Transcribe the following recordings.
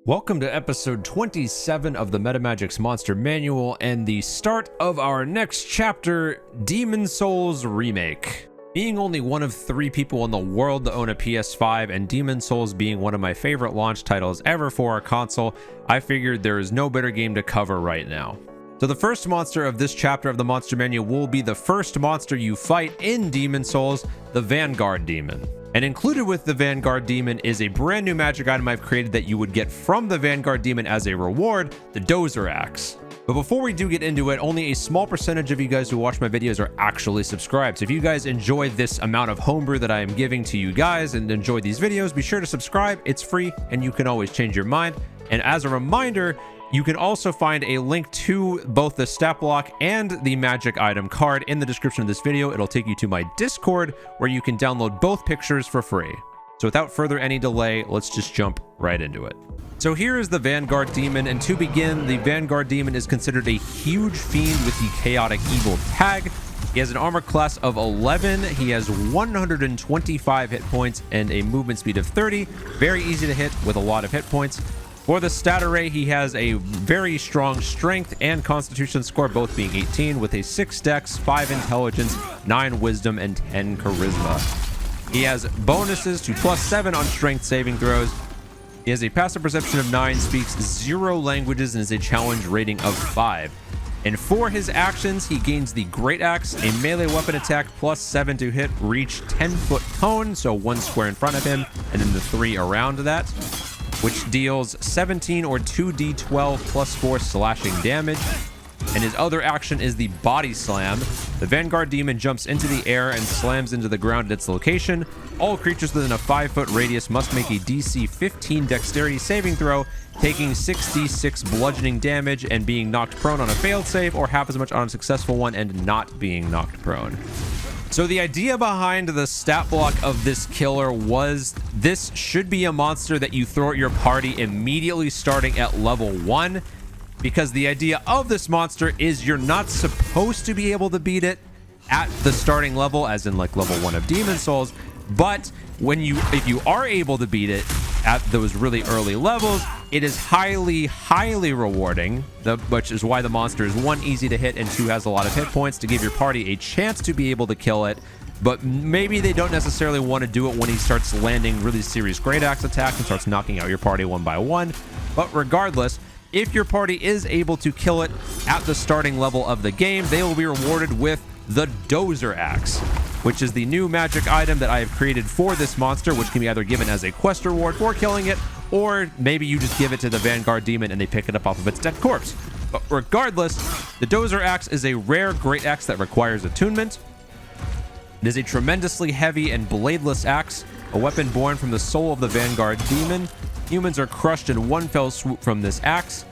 Welcome to episode 27 of the Metamagix Monster Manual and the start of our next chapter, Demon Souls Remake. Being only one of 3 people in the world to own a PS5 and Demon Souls being one of my favorite launch titles ever for our console, I figured there is no better game to cover right now. So the first monster of this chapter of the Monster Manual will be the first monster you fight in Demon Souls, the Vanguard Demon. And included with the Vanguard Demon is a brand new magic item I've created that you would get from the Vanguard Demon as a reward, the Dozer Axe. But before we do get into it, only a small percentage of you guys who watch my videos are actually subscribed. So if you guys enjoy this amount of homebrew that I am giving to you guys and enjoy these videos, be sure to subscribe. It's free and you can always change your mind. And as a reminder, you can also find a link to both the stat block and the magic item card in the description of this video. It'll take you to my Discord where you can download both pictures for free. So without further any delay, let's just jump right into it. So here is the Vanguard Demon, and to begin, the Vanguard Demon is considered a huge fiend with the Chaotic Evil tag. He has an armor class of 11, he has 125 hit points and a movement speed of 30. Very easy to hit with a lot of hit points. For the stat array, he has a very strong strength and constitution score, both being 18, with a 6 dex, 5 intelligence, 9 wisdom, and 10 charisma. He has bonuses to +7 on strength saving throws. He has a passive perception of 9, speaks 0 languages, and is a challenge rating of 5. And for his actions, he gains the Great Axe, a melee weapon attack, +7 to hit, reach 10-foot cone, so 1 square in front of him, and then the 3 around that, which deals 17 or 2d12 +4 slashing damage. And his other action is the Body Slam. The Vanguard Demon jumps into the air and slams into the ground at its location. All creatures within a 5-foot radius must make a DC 15 dexterity saving throw, taking 6d6 bludgeoning damage and being knocked prone on a failed save, or half as much on a successful one and not being knocked prone. So the idea behind the stat block of this killer was this should be a monster that you throw at your party immediately starting at level 1, because the idea of this monster is you're not supposed to be able to beat it at the starting level, as in like level 1 of Demon Souls, but if you are able to beat it at those really early levels, it is highly rewarding, which is why the monster is 1, easy to hit, and 2, has a lot of hit points to give your party a chance to be able to kill it. But maybe they don't necessarily want to do it when he starts landing really serious Great Axe attacks and starts knocking out your party one by one. But regardless, if your party is able to kill it at the starting level of the game, they will be rewarded with the Dozer Axe, which is the new magic item that I have created for this monster, which can be either given as a quest reward for killing it, or maybe you just give it to the Vanguard Demon and they pick it up off of its dead corpse. But regardless, the Dozer Axe is a rare Great Axe that requires attunement. It is a tremendously heavy and bladeless axe, a weapon born from the soul of the Vanguard Demon. Humans are crushed in one fell swoop from this axe,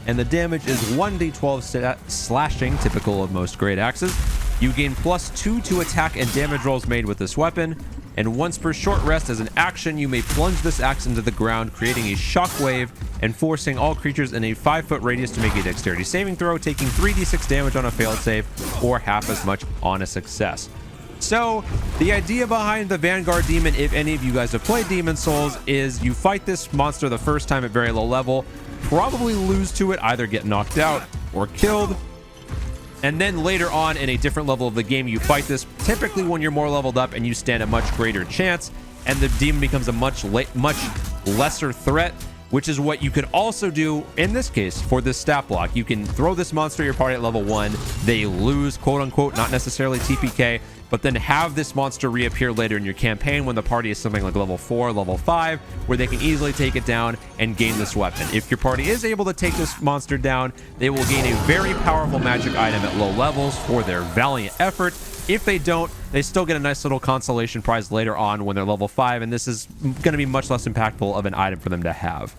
and the damage is 1d12 slashing, typical of most Great Axes. You gain +2 to attack and damage rolls made with this weapon, and once per short rest as an action, you may plunge this axe into the ground, creating a shockwave and forcing all creatures in a 5-foot radius to make a dexterity saving throw, taking 3d6 damage on a failed save, or half as much on a success. So the idea behind the Vanguard Demon, if any of you guys have played Demon Souls, is you fight this monster the first time at very low level, probably lose to it, either get knocked out or killed, and then later on in a different level of the game, you fight this typically when you're more leveled up and you stand a much greater chance, and the demon becomes a much lesser threat, which is what you could also do in this case for this stat block. You can throw this monster at your party at level 1, they lose, quote unquote, not necessarily TPK, but then have this monster reappear later in your campaign when the party is something like level 4, level 5, where they can easily take it down and gain this weapon. If your party is able to take this monster down, they will gain a very powerful magic item at low levels for their valiant effort. If they don't, they still get a nice little consolation prize later on when they're level 5, and this is going to be much less impactful of an item for them to have.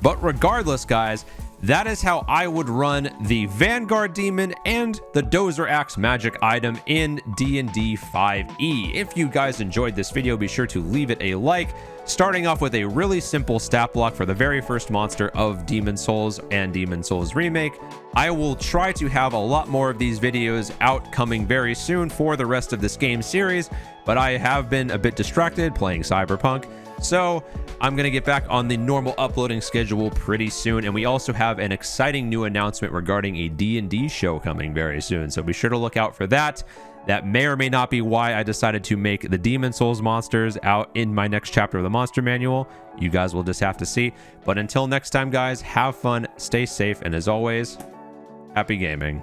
But regardless, guys, that is how I would run the Vanguard Demon and the Dozer Axe magic item in DnD 5e. If you guys enjoyed this video, be sure to leave it a like. Starting off with a really simple stat block for the very first monster of Demon Souls and Demon Souls Remake. I will try to have a lot more of these videos out coming very soon for the rest of this game series, but I have been a bit distracted playing Cyberpunk. So I'm going to get back on the normal uploading schedule pretty soon. And we also have an exciting new announcement regarding a D&D show coming very soon. So be sure to look out for that. That may or may not be why I decided to make the Demon Souls monsters out in my next chapter of the Monster Manual. You guys will just have to see. But until next time, guys, have fun, stay safe, and as always, happy gaming.